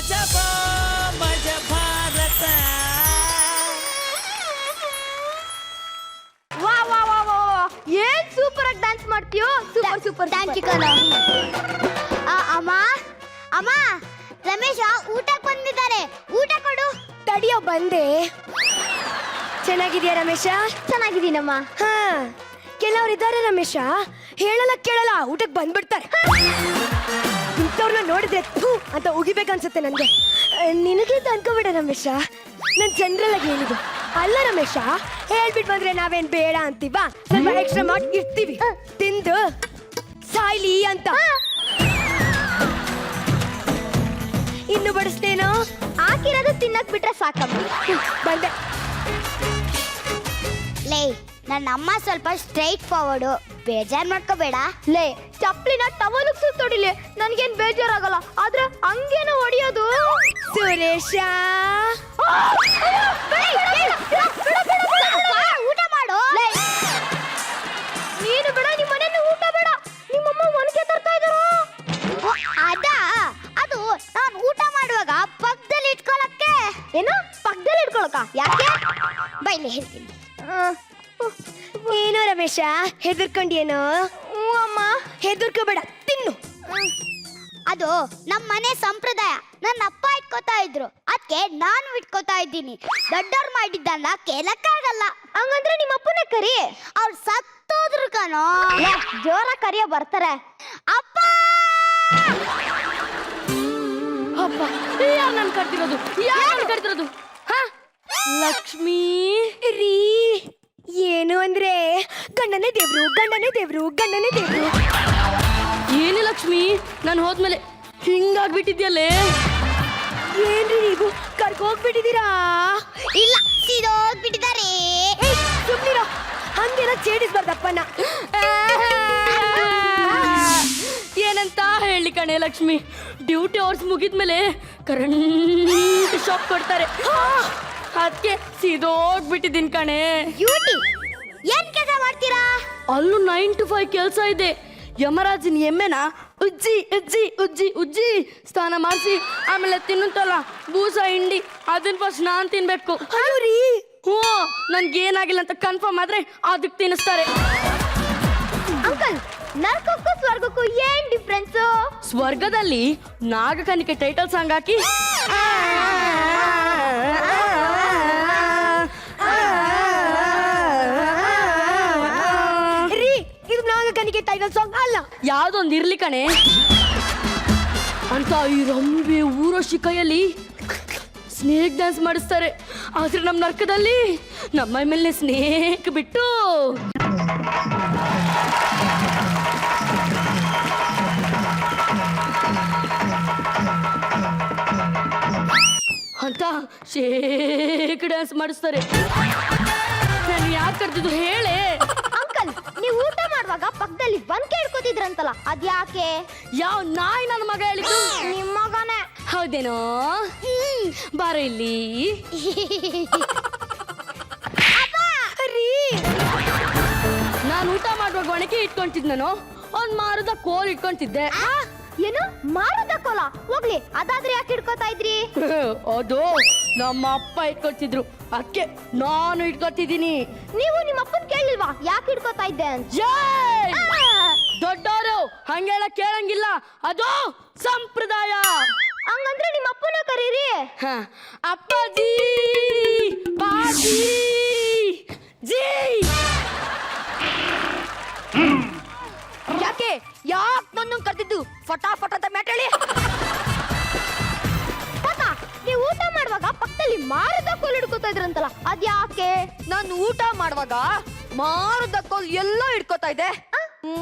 ಗಜಬೋ ಮಜ ಭಾರತ. ವಾ ವಾ ವಾ ವಾ ಏನ್ ಸೂಪರ್ ಆಗಿ ಡ್ಯಾನ್ಸ್ ಮಾಡ್ತೀಯೋ. ಸೂಪರ್ ಸೂಪರ್ ಥ್ಯಾಂಕ್ ಯು ಕಣ. ಅಮ್ಮ ಅಮ್ಮ ರಮೇಶ ಊಟಕ್ಕೆ ಬಂದಿದ್ದಾರೆ, ಊಟ ಕೊಡು. ತಡಿಯೋ ಬಂದೆ. ಚೆನ್ನಾಗಿದ್ಯಾ ರಮೇಶ? ಚೆನ್ನಾಗಿದ್ದೀನಮ್ಮ. ಹಾ ಕೆಲವ್ರು ಇದ್ದಾರೆ ರಮೇಶ, ಹೇಳಲ್ಲ ಕೇಳಲ್ಲ ಊಟಕ್ಕೆ ಬಂದ್ಬಿಡ್ತಾರೆ. ಇಂಥವ್ರನ್ನ ನೋಡಿದ್ರೆ ಥೂ ಅಂತ ಉಗಿಬೇಕನ್ಸುತ್ತೆ ನನಗೆ. ನಿನಗೆ ಅನ್ಕೋಬೇಡ ರಮೇಶ, ನಾನು ಜನರಲ್ ಆಗಿ ಹೇಳಿದ್ದು. ಅಲ್ಲ ರಮೇಶ, ಹೇಳ್ಬಿಟ್ಟು ಬಂದ್ರೆ ನಾವೇನ್ ಬೇಡ ಅಂತೀವ, ಸ್ವಲ್ಪ ಎಕ್ಸ್ಟ್ರಾ ಮಾಡಿ ಇರ್ತೀವಿ ತಿಂದು ಸಾಯ್ಲಿ ಅಂತ. ಇನ್ನು ಬಡಿಸ್ತೇನೋ? ಹಾಕಿರೋದು ತಿನ್ನಕ್ ಬಿಟ್ರೆ ಸಾಕಮ್ಮ. ಬಂದೆ. ಲೇ ನನ್ನ ಅಮ್ಮ ಸ್ವಲ್ಪ ಸ್ಟ್ರೈಟ್ ಫಾರ್ವರ್ಡು, ಬೇಜಾರ್ ಮಾಡ್ಕೋಬೇಡ. ಲೇ ಚಪ್ಲಿನ ಟವಲಿಗೆ ಸುತ್ತೊಡಿಲಿ, ನನ್ಗೇನ್ ಬೇಜಾರಾಗಲ್ಲ. ಆದ್ರೆ ಹಂಗೇನು ಹೊಡಿಯೋದು. ಸುರೇಶ ಊಟ ಮಾಡು. ನೀನು ಬೇಡ, ನಿಮ್ಮ ಮನೇಲಿ ಊಟ ಬೇಡ. ನಿಮ್ಮಮ್ಮ ಒನಕೆ ತರ್ತಾ ಇದ್ರು. ಅದು ನಾನು ಊಟ ಮಾಡುವಾಗ ಪಕ್ಕದಲ್ಲಿ ಇಟ್ಕೊಳಕ್ಕೆ. ಏನು ಪಕ್ಕದಲ್ಲಿ ಇಟ್ಕೊಳಕ? ಯಾಕೆ? ಬೈಲಿ ಹೇಳ್ತೀನಿ. ಏನೋ ರಮೇಶ ಹೆದರ್ಕೊಂಡೇನೋ? ಅಮ್ಮ ಹೆದರ್ಕೋಬೇಡ, ತಿನ್ನು. ಅದು ನಮ್ಮ ಮನೆ ಸಂಪ್ರದಾಯ, ನನ್ನ ಅಪ್ಪ ಇಟ್ಕೋತಾ ಇದ್ರು, ಅದಕ್ಕೆ ನಾನು ಇಟ್ಕೋತಾ ಇದ್ದೀನಿ. ದೊಡ್ಡವ್ರು ಮಾಡಿದ್ದನ್ನ ಕೇಳಕ್ಕಾಗಲ್ಲ. ಹಂಗಂದ್ರೆ ನಿಮ್ಮ ಅಪ್ಪನ ಕರಿ. ಅವ್ರು ಸತ್ತೋದ್ರು ಕಣೋ. ಜೋರ ಕರಿಯ ಬರ್ತಾರೆ. ಅಪ್ಪ ಅಪ್ಪ ಯಾರು ನಾನು ಕರ್ತಿರೋದು? ಯಾರು ಕರ್ತಿರೋದು? ಲಕ್ಷ್ಮೀ ರೀ. ಏನು ಅಂದ್ರೆ ಗಂಡನೇ ದೇವ್ರು, ಗಂಡನೇ ದೇವ್ರು, ಗಂಡನೇ ದೇವ್ರು. ಏನೇ ಲಕ್ಷ್ಮಿ, ನಾನು ಹೋದ್ಮೇಲೆ ಹಿಂಗಾಗ್ಬಿಟ್ಟಿದ್ಯಲ್ಲೇ. ಏನ್ರಿ ನೀವು ಕರ್ಕೋಗ್ಬಿಟ್ಟಿದ್ದೀರಾ? ಇಲ್ಲ, ಸೀದೋಗ್ಬಿಟ್ಟಿದ್ದಾರೆ. ಸುಮ್ನಿರೋ, ಹಂಗೆಲ್ಲ ಚೇಡಿಸ್ಬಾರ್ದಪ್ಪನ. ಏನಂತ ಹೇಳಿ ಕಣೆ ಲಕ್ಷ್ಮಿ, ಡ್ಯೂಟಿ ಅವರ್ಸ್ ಮುಗಿದ್ಮೇಲೆ ಕರೆಂಟ್ ಶಾಕ್ ಕೊಡ್ತಾರೆ. ಅದಕ್ಕೆ ಸೀದೋಗ್ಬಿಟ್ಟಿದ್ದೀನಿ ಕಣೆ. ಡ್ಯೂಟಿ ಏನ್ ಕೆಲಸ ಮಾಡ್ತೀರಾ? ಅಲ್ಲೂ 9 to 5 ಕೆಲಸ ಇದೆ. ಯಮರಾಜನ ಎಮ್ಮೆನ ಉಜ್ಜಿ ಉಜ್ಜಿ ಉಜ್ಜಿ ಉಜ್ಜಿ ಸ್ನಾನ ಮಾಡಿಸಿ ಆಮೇಲೆ ತಿನ್ನುತ್ತಲ್ಲ ಬೂಸ ಹಿಂಡಿ, ಅದನ್ನ ಫಸ್ಟ್ ನಾನು ತಿನ್ಬೇಕು. ಹ್ಞೂ, ನನ್ಗೇನಾಗಿಲ್ಲ ಅಂತ ಕನ್ಫರ್ಮ್ ಆದ್ರೆ ಅದಕ್ಕೆ ತಿನ್ನಿಸ್ತಾರೆ. ಅಂಕಲ್, ನರಕಕ್ಕೂ ಸ್ವರ್ಗಕ್ಕೂ ಏನ್ ಡಿಫ್ರೆನ್ಸ್? ಸ್ವರ್ಗದಲ್ಲಿ ನಾಗಕನಿಕೆ ಟೈಟಲ್ ಸಾಂಗ್ ಹಾಕಿ ಇದು ನಾಗಕನಿಕೆ ಟೈಟಲ್ ಸಾಂಗ್ ಅಲ್ಲ. ಯಾವ್ದೊಂದು ಇರ್ಲಿ ಕಣೆ ಅಂತ ಈ ರಂಬೆ ಊರೋಶಿ ಕೈಯಲ್ಲಿ ಸ್ನೇಕ್ ಡ್ಯಾನ್ಸ್ ಮಾಡಿಸ್ತಾರೆ. ಆದ್ರೆ ನಮ್ಮ ನರ್ಕದಲ್ಲಿ ನಮ್ಮ ಮೇಲೆ ಸ್ನೇಕ್ ಬಿಟ್ಟು ಅಂತ ಶೇಕ್ ಡ್ಯಾನ್ಸ್ ಮಾಡಿಸ್ತಾರೆ. ನಾನು ಯಾಕೆ ಕರ್ತಿದ್ದು ಹೇಳೆ? ಅಂಕಲ್, ನೀವು ಊಟ ಮಾಡುವಾಗ ಪಕ್ಕದಲ್ಲಿ ಬಂದ್ ಕೇಳ್ಕೊತಿದ್ರಂತಲ್ಲ, ಅದ್ಯಾಕೆ? ಯಾವ ನಾಯಿ ನನ್ನ ಮಗ ಹೇಳಿದ್ದು? ನಿಮ್ಮ ಮಗನೇ. ಹೌದೇನೋ? ಬಾರ ಇಲ್ಲಿ. ನಾನು ಊಟ ಮಾಡುವಾಗ ಒಣಕೆ ಇಟ್ಕೊಂತಿದ್ನೋ, ಒಂದ್ ಮಾರದ ಕೋಲ್ ಇಟ್ಕೊಂತಿದ್ದೆ. ಏನು ಮಾರದ ಕೋಲ? ಹೋಗ್ಲಿ, ಅದಾದ್ರೆ ಯಾಕೆ ಹಿಡ್ಕೋತಾ ಇದ್ರಿ? ಅದು ನಮ್ಮ ಅಪ್ಪ ಇಟ್ಕೊಳ್ತಿದ್ರು, ಅದಕ್ಕೆ ನಾನು ಇಟ್ಕೊತಿದ್ದೀನಿ. ನೀವು ನಿಮ್ಮ ಅಪ್ಪನ್ ಕೇಳಿಲ್ವಾ ಯಾಕೆ ಹಿಡ್ಕೋತಾ ಇದ್ದೆ ಅಂತ? ದೊಡ್ಡವರು ಹಂಗೆಲ್ಲ ಕೇಳಂಗಿಲ್ಲ, ಅದು ಸಂಪ್ರದಾಯ. ಹಂಗಂದ್ರೆ ನಿಮ್ಮ ಅಪ್ಪನ ಕರೀರಿ. ಅಪ್ಪಾಜಿ, ಪಾಜಿ, ಜೀ. ಯಾಕೆ ನನ್ನ ಕರ್ತಿದ್ದು? ಫಟಾಫಟ್ ಅಂತ ಮ್ಯಾಟೇಳಿ. ನೀವು ಊಟ ಮಾಡುವಾಗ ಪಕ್ಕದಲ್ಲಿ ಮಾರದ ಕೋಲ್ ಹಿಡ್ಕೋತಾ ಇದ್ರಂತಲ್ಲ, ಅದ್ಯಾಕೆ? ನಾನು ಊಟ ಮಾಡುವಾಗ ಮಾರದ ಕೋಲ್ ಎಲ್ಲೋ ಹಿಡ್ಕೋತಾ ಇದ್ದೆ,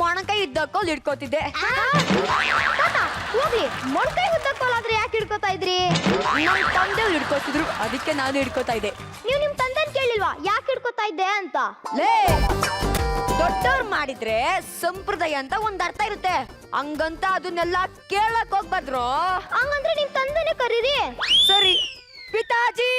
ಮೊಣಕೈ ಇದ್ದ ಕೋಲ್ ಹಿಡ್ಕೋತಿದ್ದೆ. ಹೋಗ್ಲಿ, ಮೊಣಕೈ ಉದ್ದ ಕೋಲ್ ಆದ್ರೆ ಯಾಕೆ ಹಿಡ್ಕೋತಾ ಇದ್ರಿ? ನಮ್ಮ ತಂದೆ ಹಿಡ್ಕೋತಿದ್ರು, ಅದಕ್ಕೆ ನಾನು ಹಿಡ್ಕೋತಾ ಇದ್ದೆ. ನೀವು ನಿಮ್ ತಂದೆನ್ ಕೇಳಿಲ್ವಾ ಯಾಕೆ ಹಿಡ್ಕೋತಾ ಇದ್ದೆ ಅಂತ? ಲೇ, ದೊಡ್ಡವ್ರು ಮಾಡಿದ್ರೆ ಸಂಪ್ರದಾಯ ಅಂತ ಒಂದ್ ಅರ್ಥ ಇರುತ್ತೆ, ಹಂಗಂತ ಅದನ್ನೆಲ್ಲ ಕೇಳಕ್ ಹೋಗ್ಬಾರ್ದ್ರು. ಹಂಗಂದ್ರೆ ನಿಮ್ ತಂದೆನೆ ಕರೀರಿ. ಸರಿ, ಪಿತಾಜಿ.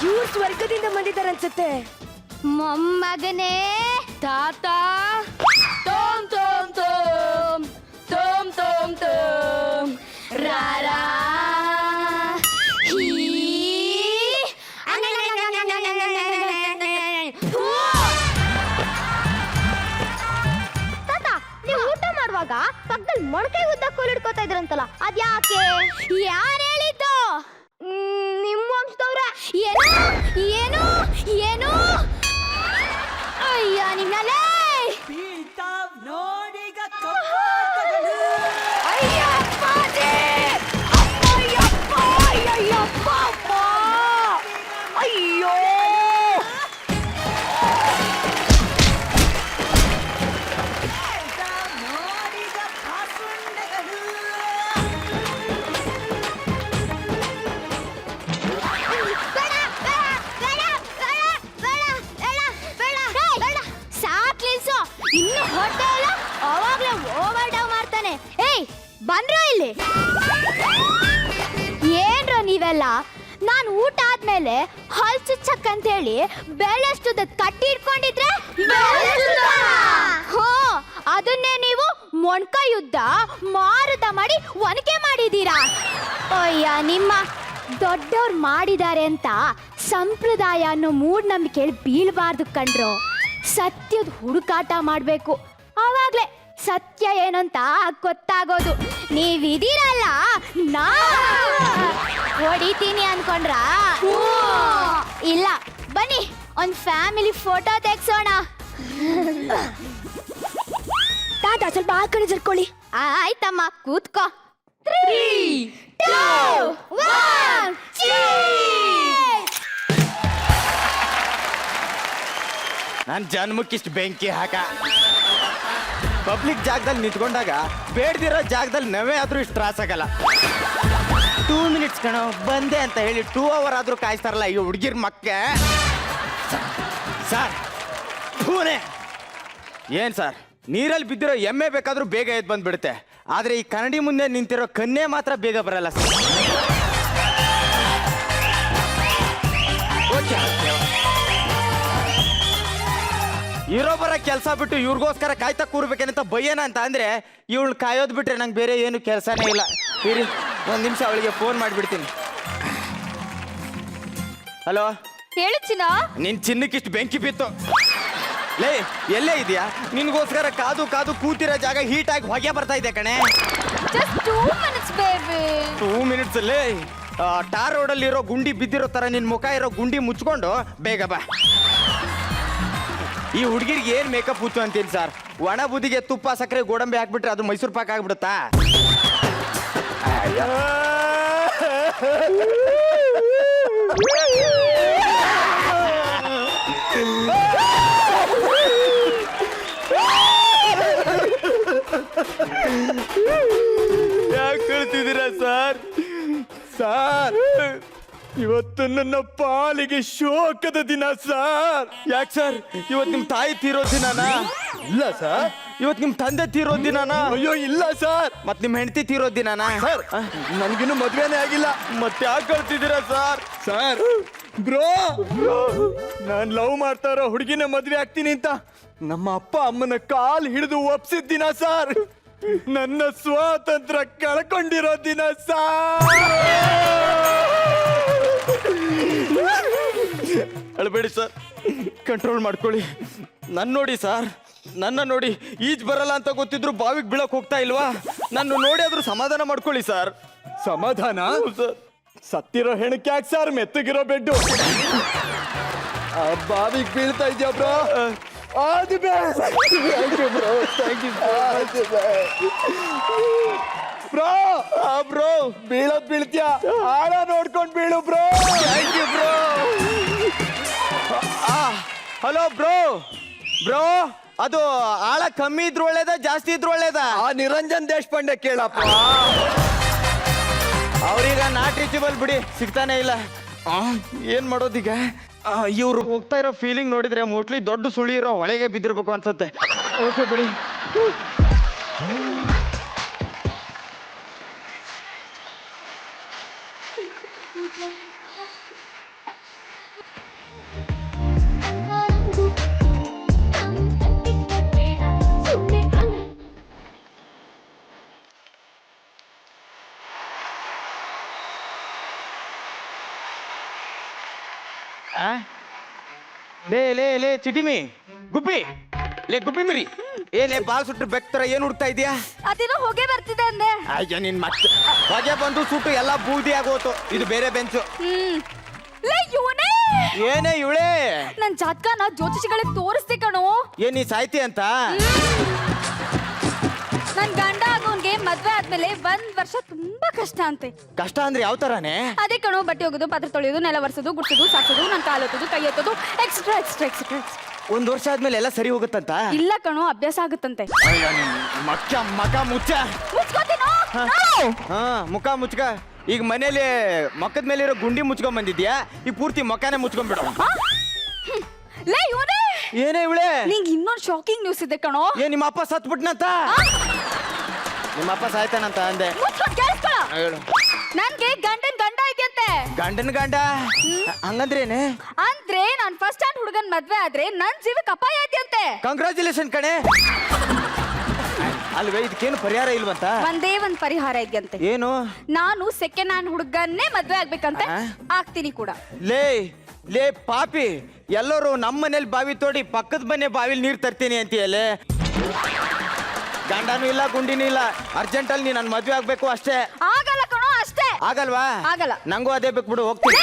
ಇವ್ರು ಸ್ವರ್ಗದಿಂದ ಬಂದಿದ್ದಾರೆ ಅನ್ಸುತ್ತೆ. ಮೊಮ್ಮಗನೇ ತಾತ ತೋಮ್ ತೋಮ್ ತೋಮ್ ತೋಮ್ ತೋಮ್ ತೋಮ್ ರಾರಾ ತಾತ, ನೀವು ಊಟ ಮಾಡುವಾಗ ಪಕ್ಕದಲ್ಲಿ ಮೊಳಕೆ ಉದ್ದ ಕೋಲ್ ಹಿಡ್ಕೋತಾ ಇದ್ರಂತಲ್ಲ ಅದ್ಯಾಕೆ? ಯಾರು ಹೇಳಿದ್ದು? ನಿಮ್ಮ ವಂಶದವ್ರ? ಏನು ಏನು ಏನು? ಅಯ್ಯ ನಿನ್ನಲೇ ಬೀಳ್ತಾವ್ ನೋಡಿಗ ಕಪಾಟಗಳು. ಅಯ್ಯಪ್ಪಾಜಿ! ಅಯ್ಯಪ್ಪ! ಅಯ್ಯಯ್ಯಪ್ಪ! ಅಪ್ಪ! ಅಯ್ಯೋ! ಬೀಳ್ತಾವ್ ನೋಡಿಗ ಕಾಸುಂಡೆಗಳು. ಸಾಕ್ ನಿಲ್ಸು. ಇನ್ನು ಹೊಟ್ಟೆ ಇಲ್ಲ, ಅವಾಗ್ಲೇ ಓವರ್ ಡವ್ ಮಾಡ್ತಾನೆ. ಏಯ್ ಬಂದ್ರು ಇಲ್ಲಿ. ಏನ್ರೋ ನೀವೆಲ್ಲ, ನಾನು ಊಟ ಆದ್ಮೇಲೆ ಹಲ್ ಚುಚ್ಚಕ್ಕಂತ ಹೇಳಿ ಬೆಳ್ಳಷ್ಟುದ ಕಟ್ಟಿ ಇಟ್ಕೊಂಡಿದ್ರೆ ಹೋ ಅದನ್ನೇ ನೀವು ಮೊಣ್ಕ ಯುದ್ಧ ಮಾರುತ ಮಾಡಿ ಒನಕೆ ಮಾಡಿದೀರಾ. ಅಯ್ಯ ನಿಮ್ಮ ದೊಡ್ಡವ್ರು ಮಾಡಿದ್ದಾರೆ ಅಂತ ಸಂಪ್ರದಾಯ ಅನ್ನೋ ಮೂಢನಂಬಿಕೆಯಲ್ಲಿ ಬೀಳಬಾರ್ದು ಕಣ್ರು. ಸತ್ಯದ ಹುಡುಕಾಟ ಮಾಡಬೇಕು, ಆವಾಗ್ಲೇ ಸತ್ಯ ಏನಂತ ಗೊತ್ತಾಗೋದು. ನೀವಿದೀರಲ್ಲ, ನಾ ಹೊಡಿತೀನಿ ಅನ್ಕೊಂಡ್ರ? ಇಲ್ಲ, ಬನ್ನಿ ಒಂದ್ ಫ್ಯಾಮಿಲಿ ಫೋಟೋ ತೆಗ್ಸೋಣ. ತಾತ ಸ್ವಲ್ಪ ಆ ಕಡೆ ಜರ್ಕೊಳ್ಳಿ. ಆಯ್ತಮ್ಮ, ಕೂತ್ಕೋ. 3, 2, 1 ನನ್ನ ಜನ್ಮಕ್ಕಿಷ್ಟು ಬೆಂಕಿ ಹಾಕ. ಪಬ್ಲಿಕ್ ಜಾಗದಲ್ಲಿ ನಿಂತ್ಕೊಂಡಾಗ ಬೇಡ್ದಿರೋ ಜಾಗದಲ್ಲಿ ನಾವೇ ಆದ್ರೂ ಇಷ್ಟು ತ್ರಾಸಾಗಲ್ಲ. 2 ಮಿನಿಟ್ಸ್ ಕಣೋ ಬಂದೆ ಅಂತ ಹೇಳಿ 2 ಅವರ್ ಆದ್ರೂ ಕಾಯಿಸ್ತಾರಲ್ಲ ಈ ಹುಡುಗಿರ್ ಮಕ್ಕೆ. ಸರ್ ಪೂನೆ ಏನ್ ಸರ್, ನೀರಲ್ಲಿ ಬಿದ್ದಿರೋ ಎಮ್ಮೆ ಬೇಕಾದ್ರೂ ಬೇಗ ಎದ್ದು ಬಂದ್ಬಿಡುತ್ತೆ, ಆದ್ರೆ ಈ ಕನ್ನಡಿ ಮುಂದೆ ನಿಂತಿರೋ ಕನ್ನೆ ಮಾತ್ರ ಬೇಗ ಬರಲ್ಲ ಸರ್. ಓಕೆ, ಇರೋ ಬರೋ ಕೆಲಸ ಬಿಟ್ಟು ಇವ್ರಿಗೋಸ್ಕರ ಕಾಯ್ತಾ ಕೂರ್ಬೇಕೇನಂತ ಬಯ್ಯನ ಅಂತ ಅಂದ್ರೆ ಇವಳು ಕಾಯೋದು ಬಿಟ್ರೆ ನಂಗೆ ಬೇರೆ ಏನು ಕೆಲಸನೇ ಇಲ್ಲ. ಇರಿ ಒಂದು ನಿಮಿಷ ಅವಳಿಗೆ ಫೋನ್ ಮಾಡಿಬಿಡ್ತೀನಿ. ಹಲೋ, ಹೇಳು ಚಿನ್ನ. ನಿನ್ ಚಿನ್ನಕ್ಕಿಷ್ಟು ಬೆಂಕಿ ಬಿತ್ತು. ಲೇ ಎಲ್ಲೇ ಇದೆಯಾ? ನಿನ್ಗೋಸ್ಕರ ಕಾದು ಕಾದು ಕೂತಿರೋ ಜಾಗ ಹೀಟಾಗಿ ಹೊಗೆ ಬರ್ತಾ ಇದೆ ಕಣೆ. Just 2 minutes, baby. 2 ಮಿನಿಟ್ಸ್ ಅಲ್ಲೇ ಟಾರ್ ರೋಡಲ್ಲಿ ಇರೋ ಗುಂಡಿ ಬಿದ್ದಿರೋ ತರ ನಿನ್ ಮುಖ ಇರೋ ಗುಂಡಿ ಮುಚ್ಕೊಂಡು ಬೇಗ ಬಾ. ಈ ಹುಡುಗಿರಿಗೆ ಏನ್ ಮೇಕಪ್ ಹುಚ್ಚು ಅಂತೀನಿ ಸರ್. ಒಣ ಬುದಿಗೆ ತುಪ್ಪ ಸಕ್ಕರೆ ಗೋಡಂಬಿ ಹಾಕ್ಬಿಟ್ರೆ ಅದು ಮೈಸೂರು ಪಾಕ್ ಆಗ್ಬಿಡುತ್ತಾ? ಯಾಕೆ ಕಳ್ತಿದ್ದೀರಾ ಸರ್? ಸರ್ ಇವತ್ತು ನನ್ನ ಪಾಲಿಗೆ ಶೋಕದ ದಿನ ಸರ್. ಯಾಕೆ ಸರ್, ಇವತ್ತು ನಿಮ್ ತಾಯಿ ತೀರೋ ದಿನಾನಾ? ಇಲ್ಲ ಸರ್. ಇವತ್ತು ನಿಮ್ ತಂದೆ ತೀರೋ ದಿನಾನಾ? ಅಯ್ಯೋ ಇಲ್ಲ ಸರ್. ಮತ್ ನಿಮ್ ಹೆಂಡತಿ ತೀರೋ ದಿನಾನಾ? ಸರ್ ನನ್ಗಿನ್ನು ಮದ್ವೆನೇ ಆಗಿಲ್ಲ. ಮತ್ತೆ ಯಾಕೆ ಕಳ್ತಿದ್ದೀರಾ ಸರ್? ಸರ್ ಬ್ರೋ, ನಾನ್ ಲವ್ ಮಾಡ್ತಾ ಇರೋ ಹುಡುಗಿನ ಮದ್ವೆ ಆಗ್ತೀನಿ ಅಂತ ನಮ್ಮ ಅಪ್ಪ ಅಮ್ಮನ ಕಾಲ್ ಹಿಡಿದು ಒಪ್ಸಿದ ದಿನ ಸರ್. ನನ್ನ ಸ್ವಾತಂತ್ರ್ಯ ಕಳ್ಕೊಂಡಿರೋ ದಿನ ಸರ್. ಅಳಬೇಡಿ ಸರ್, ಕಂಟ್ರೋಲ್ ಮಾಡ್ಕೊಳ್ಳಿ. ನನ್ನ ನೋಡಿ ಸರ್, ನನ್ನ ನೋಡಿ ಈಜ್ ಬರಲ್ಲ ಅಂತ ಗೊತ್ತಿದ್ರು ಬಾವಿಗೆ ಬೀಳಕ್ ಹೋಗ್ತಾ ಇಲ್ವಾ? ನನ್ನ ನೋಡಿ ಆದ್ರೂ ಸಮಾಧಾನ ಮಾಡ್ಕೊಳ್ಳಿ ಸರ್. ಸಮಾಧಾನ ಸರ್? ಸತ್ತಿರೋ ಹೆಣಕ್ಕೆ ಯಾಕೆ ಸರ್ ಮೆತ್ತಗಿರೋ ಬೆಡ್ಡು? ಬಾವಿಗೆ ಬೀಳ್ತಾ ಇದೆಯಾ ಬ್ರೋ? ಅದು ಬ್ರೋ ಬ್ರೋ ಬೀಳೋದ್ ಬೀಳ್ತೀಯ, ಆಳ ನೋಡ್ಕೊಂಡು ಬೀಳು bro. Thank you bro. Hello bro. Bro ಅದು ಆಳ ಕಮ್ಮಿ ಇದ್ರು ಒಳ್ಳೇದ ಜಾಸ್ತಿ ಇದ್ರು ಒಳ್ಳೇದ? ಆ ನಿರಂಜನ್ ದೇಶಪಾಂಡೆ ಕೇಳಪ್ಪ. ಅವ್ರೀಗ ನಾಟ್ ರೀಚಬಲ್ ಬಿಡಿ, ಸಿಗ್ತಾನೆ ಇಲ್ಲ. ಏನ್ ಮಾಡೋದೀಗ? ಇವ್ರು ಹೋಗ್ತಾ ಇರೋ ಫೀಲಿಂಗ್ ನೋಡಿದ್ರೆ ಮೋಸ್ಟ್ಲಿ ದೊಡ್ಡ ಸುಳಿ ಇರೋ ಹೊಳೆಗೆ ಬಿದ್ದಿರ್ಬೇಕು ಅನ್ಸುತ್ತೆ. ಓಕೆ ಬಿಡಿ. ಆ? ಲೇ ಲೇ ಲೇ ಚಿಟಿಮಿ ಗುಬ್ಬಿ ಲೇ ಗುಬ್ಬಿ ಮಿರಿ ಲೇ ಬಾಲ್ ಸುಟ್ರು ಬೆಕ್ತರ ಏನ್ ಹುಡ್ತಾ ಇದೀಯಾ? ಅದೇನೋ ಹೊಗೆ ಬರ್ತಿದೆ ಅಂದೆ. ಅಯ್ಯ ನಿನ್ ಮತ್ತೆ ಹೊಗೆ ಬಂದು ಸುಟ್ಟು ಎಲ್ಲ ಬೂದಿ ಆಗೋತು. ಇದು ಬೇರೆ ಬೆಂಚು. ಲೇ ಇವನೇ ಏನೇ ಇವಳೇ? ನನ್ ಜಾತಕನ ಜ್ಯೋತಿಷಿಗಳಿಗೆ ತೋರಿಸ್ದೆ ಕಣೋ. ಏನ್ ನೀ ಸಾಯ್ತಿ ಅಂತ? ನನ್ ಗಂಡ ಆಗೋನ್ಗೆ ಮದ್ವೆ ಆದ್ಮೇಲೆ 1 ವರ್ಷ ತುಂಬಾ ಕಷ್ಟ ಅಂತೆ. ಕಷ್ಟ ಅಂದ್ರೆ ಯಾವ ತರಾನೇ? ಅದೇ ಕಣೋ, ಬಟ್ಟೆ ಹೋಗೋದು, ಪಾತ್ರೆ ತೊಳೆಯೋದು, ನೆಲ ಒರೆಸೋದು, ಗುಡ್ಸೋದು, ಸಾಕ್ಸೋದು, ನನ್ ಕಾಲು ಎತ್ತೋದು, ಕೈ ಎತ್ತೋದು, ಎಕ್ಸ್ಟ್ರಾ ಎಕ್ಸ್ಟ್ರಾ ಎಕ್ಸ್ಟ್ರಾ. 1 ವರ್ಷ ಆದ್ಮೇಲೆ ಎಲ್ಲ ಸರಿ ಹೋಗುತ್ತಂತ? ಇಲ್ಲ ಕಣೋ, ಅಭ್ಯಾಸ ಆಗುತ್ತಂತೆ. ಅಯ್ಯ ನಿನ್ ಮಕ ಮುಚ್ಚ. ಮುಚ್ಕೋತೀನೋ? ಹಾ ಮುಖ ಮುಚ್ಕ. ಈಗ ಮನೇಲಿ ಮಕ್ಕದ ಮೇಲೆ ಇರೋ ಗುಂಡಿ ಮುಚ್ಕೊಂಡ್ ಬಂದಿದ್ಯಾ, ಈಗ ಪೂರ್ತಿ ಮಕಾನೇ ಮುಚ್ಕೊಂಡ್ಬಿಡು. ಲೇ ಇವನೇ, ಏನೇ ಇವಳೆ? ನಿಂಗೆ ಇನ್ನೊಂದು ಶಾಕಿಂಗ್ ನ್ಯೂಸ್ ಇದೆ ಕಣೋ. ನಿಮ್ಮ ಅಪ್ಪ ಸತ್ಬಿಟ್ನಂತ? ನಿಮ್ಮ ಅಪ್ಪ ಸಾಯ್ತಾನಂತ ಅಂದೆ. ಮುಚ್ಕೊಂಡು ಕೇಳಿಸ್ಕೊಳ. ಹೇಳು. ನನ್ಗೆ ಗಂಡನ್ ಗಂಡ ಇದೆಯಂತೆ. ಗಂಡನ ಗಂಡ ಹಂಗಂದ್ರೇನೆ? ಅಂದ್ರೆ ನಾನ್ ಫಸ್ಟ್ ಸ್ಟ್ಯಾಂಡ್ ಹುಡುಗನ್ ಮದ್ವೆ ಆದ್ರೆ ನನ್ ಜೀವಕ್ಕೆ ಅಪಾಯ ಇದೆಯಂತೆ. ಕಂಗ್ರಾಚುಲೇಷನ್ ಕಣೆ. ಅಲ್ವೇ ಇದಕ್ಕೇನು ಪರಿಹಾರ ಇಲ್ವಂತ? ಒಂದೇ ಒಂದ್ ಪರಿಹಾರ ಇದೆಯಂತೆ. ಏನು? ನಾನು ಸೆಕೆಂಡ್ ಹ್ಯಾಂಡ್ ಹುಡುಗನ್ನೇ ಮದ್ವೆ ಆಗ್ಬೇಕಂತೆ. ಆಗ್ತೀನಿ ಕೂಡ. ಲೇ ಲೇ ಪಾಪಿ, ಎಲ್ಲರೂ ನಮ್ಮ ಮನೇಲಿ ಬಾವಿ ತೋಡಿ ಪಕ್ಕದ ಮನೆ ಬಾವಿಲಿ ನೀರ್ ತರ್ತೀನಿ ಅಂತೀಯಲ್ಲೇ. ಗಂಡನೂ ಇಲ್ಲ ಗುಂಡಿನೂ ಇಲ್ಲ, ಅರ್ಜೆಂಟಲ್ಲಿ ನೀ ನನ್ ಮದ್ವೆ ಆಗ್ಬೇಕು ಅಷ್ಟೇ. ಆಗಲ್ಲ ಕಣೋ, ಅಷ್ಟೇ. ಆಗಲ್ವಾ? ಆಗಲ್ಲ. ನಂಗೂ ಅದೇ ಬೇಕು ಬಿಡು, ಹೋಗ್ತೀನಿ.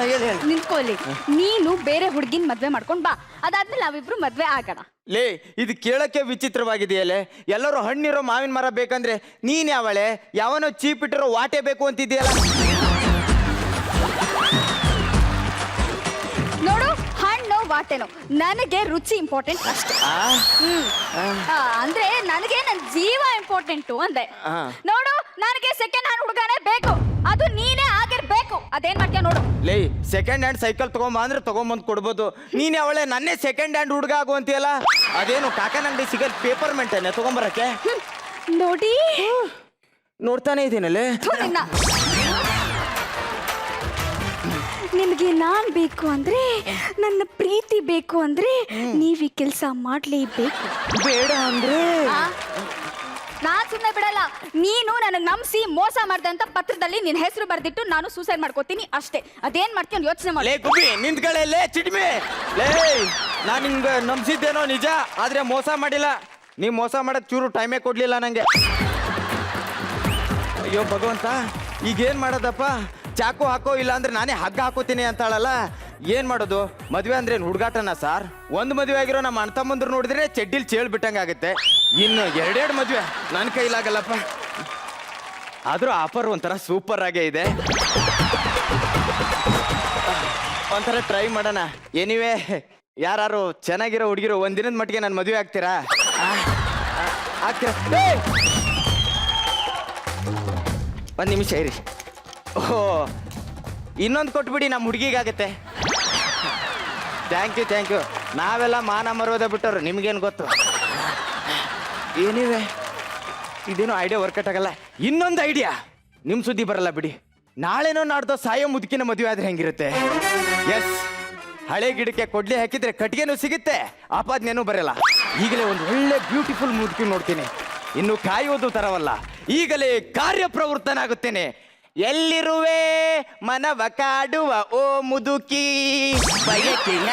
ಹೇಳಿ ಹೇಳಿ. ನಿಂತ್ಕೊಳ್ಳಿ. ನೀನು ಬೇರೆ ಹುಡುಗಿನ ಮದ್ವೆ ಮಾಡ್ಕೊಂಡ್ ಬಾ, ಅದಾದ್ಮೇಲೆ ನಾವಿಬ್ರು ಮದ್ವೆ ಆಗೋಣ. ಲೇ ಇದು ಕೇಳಕ್ಕೆ ವಿಚಿತ್ರವಾಗಿದೆಯಲ್ಲೇ. ಎಲ್ಲರೂ ಹಣ್ಣಿರೋ ಮಾವಿನ ಮರ ಬೇಕಂದ್ರೆ ನೀನ್ ಯಾವಳೆ? ಯಾವನೋ ಚೀಪ್ ಇಟ್ಟಿರೋ ವಾಟೆ ಬೇಕು ಅಂತಿದ್ಯಲ್ಲ. ನೋಡು, ಹಣ್ಣು ವಾಟೆನೋ ನನಗೆ ರುಚಿ ಇಂಪಾರ್ಟೆಂಟ್ ಅಷ್ಟೇ. ಅಂದ್ರೆ ನನಗೆ ನನ್ ಜೀವ ಇಂಪಾರ್ಟೆಂಟು ಅಂದೆ. ನೋಡು, ನನಗೆ ಸೆಕೆಂಡ್ ಹ್ಯಾಂಡ್ ಹುಡುಗನೇ ಬೇಕು, ಅದು ನೀನೇ ಆಗಿರ್ಬೇಕು. ಅದೇನ್ ಮಾಡ್ತೀಯ ನೋಡು. ಲೇ ಸೆಕೆಂಡ್ ಹ್ಯಾಂಡ್ ಸೈಕಲ್ ತಗೊಂಬ ಅಂದ್ರೆ ತಗೊಂಬಂದ್ ಕೊಡ್ಬೋದು. ನೀನ್ ಅವಳೆ ನನ್ನೇ ಸೆಕೆಂಡ್ ಹ್ಯಾಂಡ್ ಹುಡುಗ ಆಗುವಂತೀಯಲ್ಲ. ಅದೇನು ಕಾಕನ ಅಂಗಡಿ ಸಿಗಲ್ ಪೇಪರ್ ಮೆಂಟೇನೆ ತಗೊಂಬರಕ್ಕೆ? ನೋಡಿ, ನೋಡ್ತಾನೆ ಇದೀನಲ್ಲೇ. ನಿಮ್ಗೆ ನಾನ್ ಬೇಕು ಅಂದ್ರೆ, ನನ್ನ ಪ್ರೀತಿ ಬೇಕು ಅಂದ್ರೆ ನೀವ್ ಈ ಕೆಲ್ಸ ಮಾಡ್ಲೇಬೇಕು. ಬೇಡ ಅಂದ್ರೆ ನಾನ್ ಸುಮ್ಮನೆ ಬಿಡಲ್ಲ. ನೀನು ನನಗ್ ನಂಬಿಸಿ ಮೋಸ ಮಾಡ್ದೆ ಅಂತ ಪತ್ರದಲ್ಲಿ ನಿನ್ ಹೆಸರು ಬರ್ದಿಟ್ಟು ನಾನು ಸೂಸೈಡ್ ಮಾಡ್ಕೋತೀನಿ ಅಷ್ಟೇ. ಅದೇನ್ ಮಾಡ್ಕೊಂಡು ಯೋಚನೆ ಮಾಡಿ. ಲೇ ಗುಬ್ಬಿ ನಿಂತ್ಗಳೇ, ಲೇ ಚಿಡ್ಮಿ. ಲೇ ನಾನ್ ನಿಂಗ ನಂಬಿಸಿದ್ದೇನೋ ನಿಜ, ಆದ್ರೆ ಮೋಸ ಮಾಡಿಲ್ಲ. ನೀ ಮೋಸ ಮಾಡಕ್ ಚೂರು ಟೈಮೇ ಕೊಡ್ಲಿಲ್ಲ ನಂಗೆ. ಅಯ್ಯೋ ಭಗವಂತ, ಈಗೇನ್ ಮಾಡೋದಪ್ಪ? ಚಾಕು ಹಾಕೋ, ಇಲ್ಲ ಅಂದ್ರೆ ನಾನೇ ಹಗ್ಗ ಹಾಕೋತೀನಿ ಅಂತಾಳಲ್ಲ. ಏನ್ ಮಾಡೋದು? ಮದ್ವೆ ಅಂದ್ರೆ ಹುಡುಗಾಟನ ಸಾರ್? ಒಂದ್ ಮದ್ವೆ ಆಗಿರೋ ನಮ್ಮ ಅಣ್ಣ ತಮ್ಮಂದ್ರು ನೋಡಿದ್ರೆ ಚೆಡ್ಡಿಲ್ ಚೇಳ್ ಬಿಟ್ಟಂಗಾಗುತ್ತೆ. ಇನ್ನು 2 ಮದ್ವೆ ನನ್ನ ಕೈಲಾಗಲ್ಲಪ್ಪ. ಆದ್ರೂ ಆಫರ್ ಒಂಥರ ಸೂಪರ್ ಆಗೇ ಇದೆ. ಒಂಥರ ಟ್ರೈ ಮಾಡೋಣ. ಎನಿವೇ, ಯಾರು ಚೆನ್ನಾಗಿರೋ ಹುಡುಗಿರೋ ಒಂದಿನದ ಮಟ್ಟಿಗೆ ನಾನು ಮದುವೆ ಆಗ್ತೀರಾ? ಆಗ್ತೀರಾ? ಒಂದು ನಿಮಿಷ ಇರಿ. ಓಹೋ, ಇನ್ನೊಂದು ಕೊಟ್ಬಿಡಿ, ನಮ್ಮ ಹುಡುಗಿಗಾಗತ್ತೆ. Thank you. ನಾವೆಲ್ಲ ಮಾನ ಮರೋದ ಬಿಟ್ಟವ್ರು, ನಿಮ್ಗೇನು ಗೊತ್ತು? ಏನಿವೆ, ಇದೇನೋ ಐಡಿಯಾ ವರ್ಕೌಟ್ ಆಗಲ್ಲ. ಇನ್ನೊಂದು ಐಡಿಯಾ, ನಿಮ್ಮ ಸುದ್ದಿ ಬರಲ್ಲ ಬಿಡಿ. ನಾಳೆನೋ ನಾಡ್ದೋ ಸಾಯೋ ಮುದುಕಿನ ಮದುವೆ ಆದ್ರೆ ಹೆಂಗಿರುತ್ತೆ? ಎಸ್, ಹಳೆ ಗಿಡಕ್ಕೆ ಕೊಡ್ಲಿ ಹಾಕಿದ್ರೆ ಕಟ್ಟಿಗೆನೂ ಸಿಗುತ್ತೆ, ಆಪಾದನೆನೂ ಬರಲ್ಲ. ಈಗಲೇ ಒಂದು ಒಳ್ಳೆ ಬ್ಯೂಟಿಫುಲ್ ಮುದುಕಿ ನೋಡ್ತೀನಿ. ಇನ್ನು ಕಾಯುವುದು ತರವಲ್ಲ, ಈಗಲೇ ಕಾರ್ಯಪ್ರವೃತ್ತನಾಗುತ್ತೇನೆ. ಎಲ್ಲಿರುವೆ ಮನವ ಕಾಡುವ ಓ ಮುದುಕಿ ಬಯಕೆಯ